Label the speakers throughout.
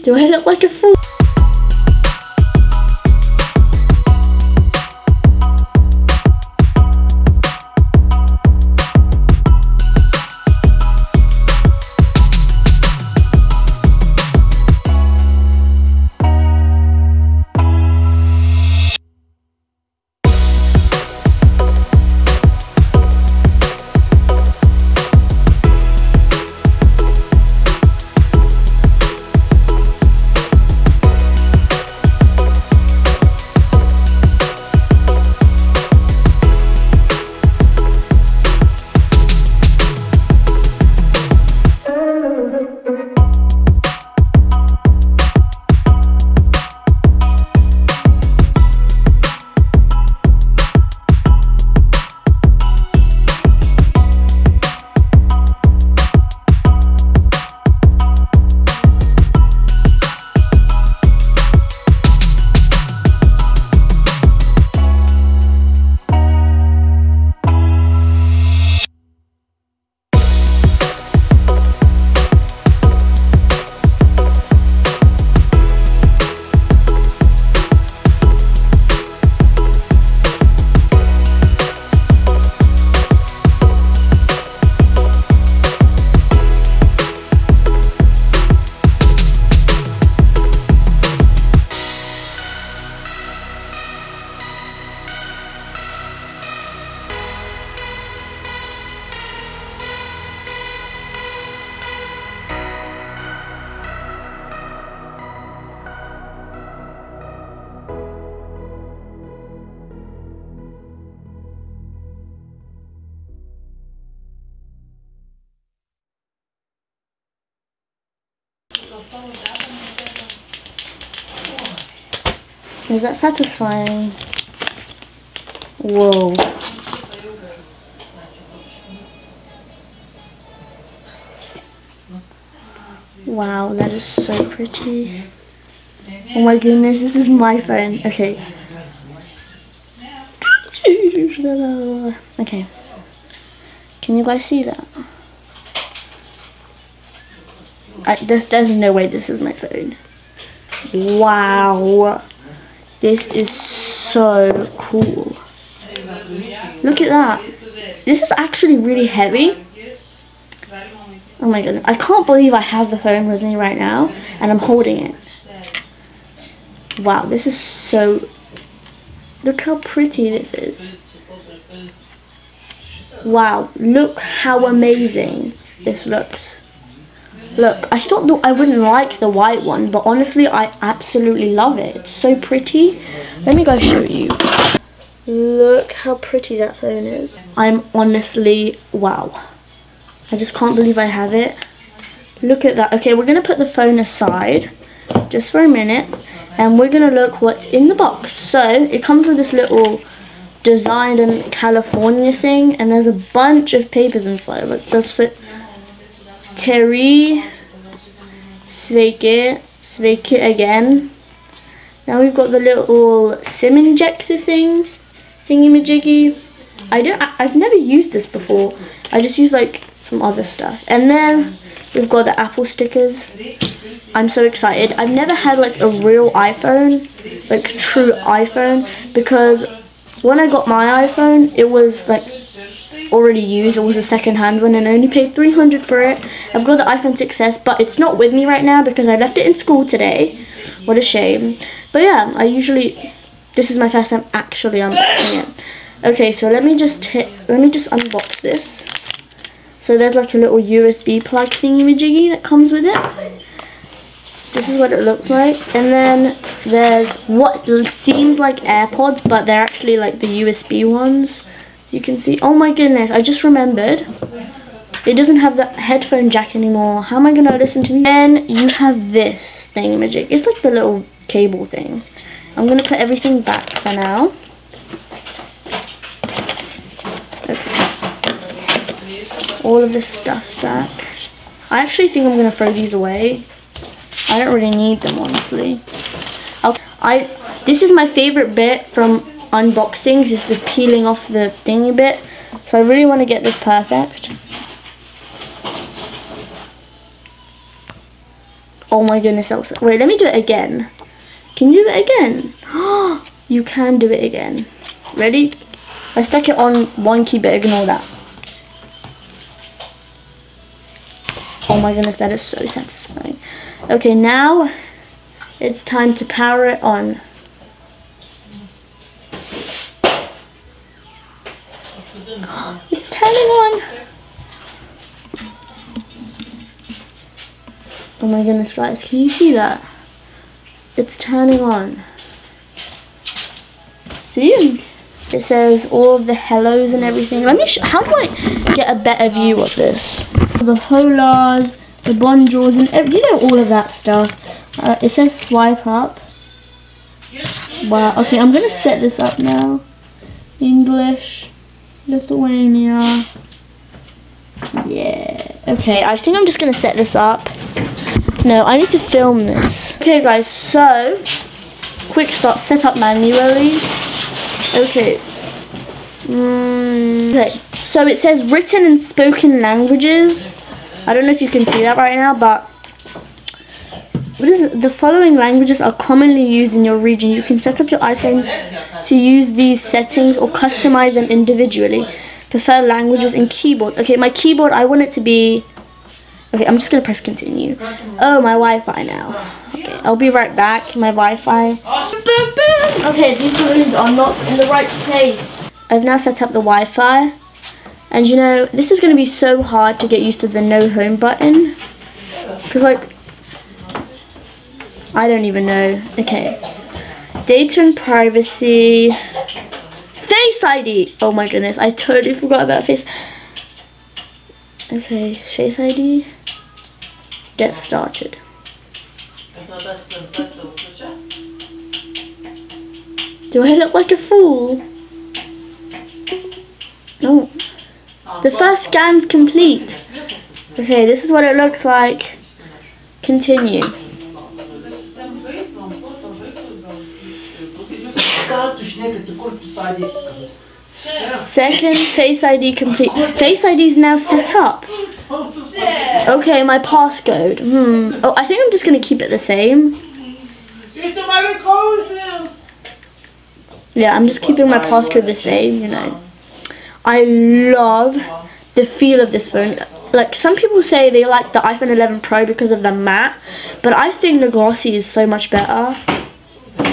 Speaker 1: Do I look like a fool? Is that satisfying? Whoa. Wow, that is so pretty. Oh my goodness, this is my phone. Okay. Okay. Can you guys see that? There's no way this is my phone. Wow. This is so cool. Look at that. This is actually really heavy. Oh my goodness. I can't believe I have the phone with me right now and I'm holding it. Wow, this is so... Look how pretty this is. Wow, look how amazing this looks. Look, I thought I wouldn't like the white one, but honestly, I absolutely love it. It's so pretty. Let me go show you. Look how pretty that phone is. I'm honestly, wow. I just can't believe I have it. Look at that. Okay, we're going to put the phone aside just for a minute, and we're going to look what's in the box. So, it comes with this little designed in California thing, and there's a bunch of papers inside. Like, there's Terry, Sveiki again. Now we've got the little SIM injector thingy-majiggy. I've never used this before. I just use like some other stuff. And then we've got the Apple stickers. I'm so excited. I've never had like a real iPhone, like true iPhone, because when I got my iPhone, it was like already used. It was a second-hand one and I only paid $300 for it. I've got the iPhone 6s, but it's not with me right now because I left it in school today. What a shame. But yeah, this is my first time actually unboxing it. Okay, so let me just unbox this. So there's like a little USB plug thingy-majiggy that comes with it. This is what it looks like. And then there's what seems like AirPods, but they're actually like the USB ones. You can see. Oh my goodness, I just remembered. It doesn't have the headphone jack anymore. How am I going to listen to music? Then you have this thingamajig. It's like the little cable thing. I'm going to put everything back for now. Okay. All of this stuff back. I actually think I'm going to throw these away. I don't really need them, honestly. This is my favorite bit from unboxings, is the peeling off the thingy bit. So I really want to get this perfect. Oh my goodness, Elsa. Wait, let me do it again. Can you do it again? You can do it again. Ready? I stuck it on one key, but ignore that. Oh my goodness, that is so satisfying. Okay, now it's time to power it on. It's turning on. Oh my goodness, guys, can you see that? It's turning on. See? It says all of the hellos and everything. Let me how do I get a better view of this? The holas, the bonjours, and you know, all of that stuff. It says swipe up. Wow, okay, I'm gonna set this up now. English, Lithuania. Yeah, okay, I think I'm just gonna set this up. No, I need to film this. Okay guys, so quick start, set up manually. Okay. Okay, so it says written and spoken languages. I don't know if you can see that right now, but what is it? The following languages are commonly used in your region. You can set up your iPhone to use these settings or customize them individually. Prefer languages and keyboards. Okay, my keyboard, I want it to be... Okay, I'm just going to press continue. Oh, my Wi-Fi now. Okay, I'll be right back. My Wi-Fi. Okay, these balloons are not in the right place. I've now set up the Wi-Fi. And you know, this is going to be so hard to get used to the no home button. Because like, I don't even know. Okay. Data and privacy. Face ID. Oh my goodness, I totally forgot about face. Okay, face ID. Get started. Do I look like a fool? No. The first scan's complete. Okay, this is what it looks like. Continue. Second Face ID complete. Face ID is now set up. Okay, my passcode. Oh, I think I'm just gonna keep it the same. Yeah, I'm just keeping my passcode the same, you know. I love the feel of this phone. Like, some people say they like the iPhone 11 Pro because of the matte, but I think the glossy is so much better.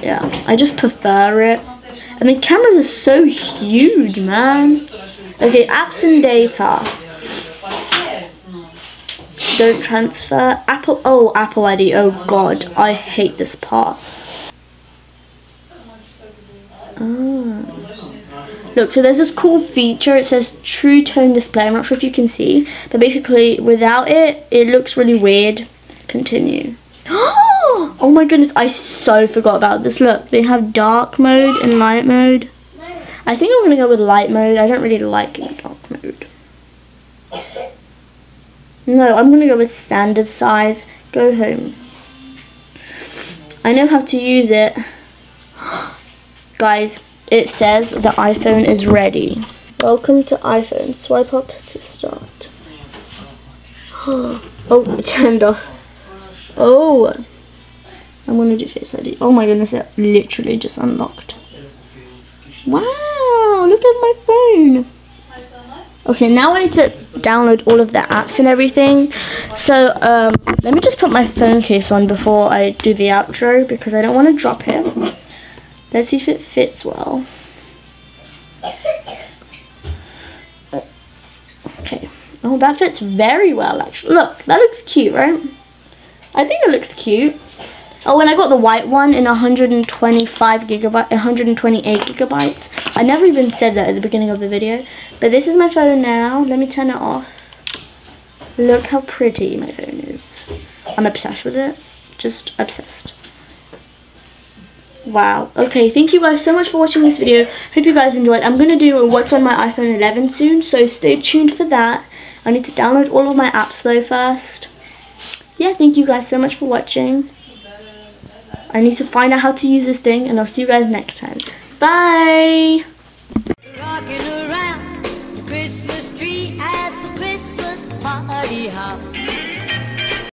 Speaker 1: Yeah, I just prefer it. And the cameras are so huge, man. Okay, apps and data. Don't transfer. Apple, oh, Apple ID. Oh God, I hate this part. Oh. Look, so there's this cool feature. It says True Tone Display. I'm not sure if you can see, but basically without it, it looks really weird. Continue. Oh my goodness, I so forgot about this. Look, they have dark mode and light mode. I think I'm gonna go with light mode. I don't really like dark mode. No, I'm gonna go with standard size. Go home. I know how to use it. Guys, it says the iPhone is ready. Welcome to iPhone. Swipe up to start. Oh, it turned off. Oh, I'm gonna do Face ID. Oh my goodness, it literally just unlocked. Wow, look at my phone. Okay, now I need to download all of the apps and everything. So, let me just put my phone case on before I do the outro because I don't want to drop it. Let's see if it fits well. Okay. Oh, that fits very well, actually. Look, that looks cute, right? I think it looks cute. Oh, and I got the white one in 128 gigabytes. I never even said that at the beginning of the video. But this is my phone now. Let me turn it off. Look how pretty my phone is. I'm obsessed with it. Just obsessed. Wow. Okay, thank you guys so much for watching this video. Hope you guys enjoyed. I'm going to do what's on my iPhone 11 soon, so stay tuned for that. I need to download all of my apps though first. Yeah, thank you guys so much for watching. I need to find out how to use this thing, and I'll see you guys next time. Bye! Rocking around the Christmas tree at the Christmas party hop.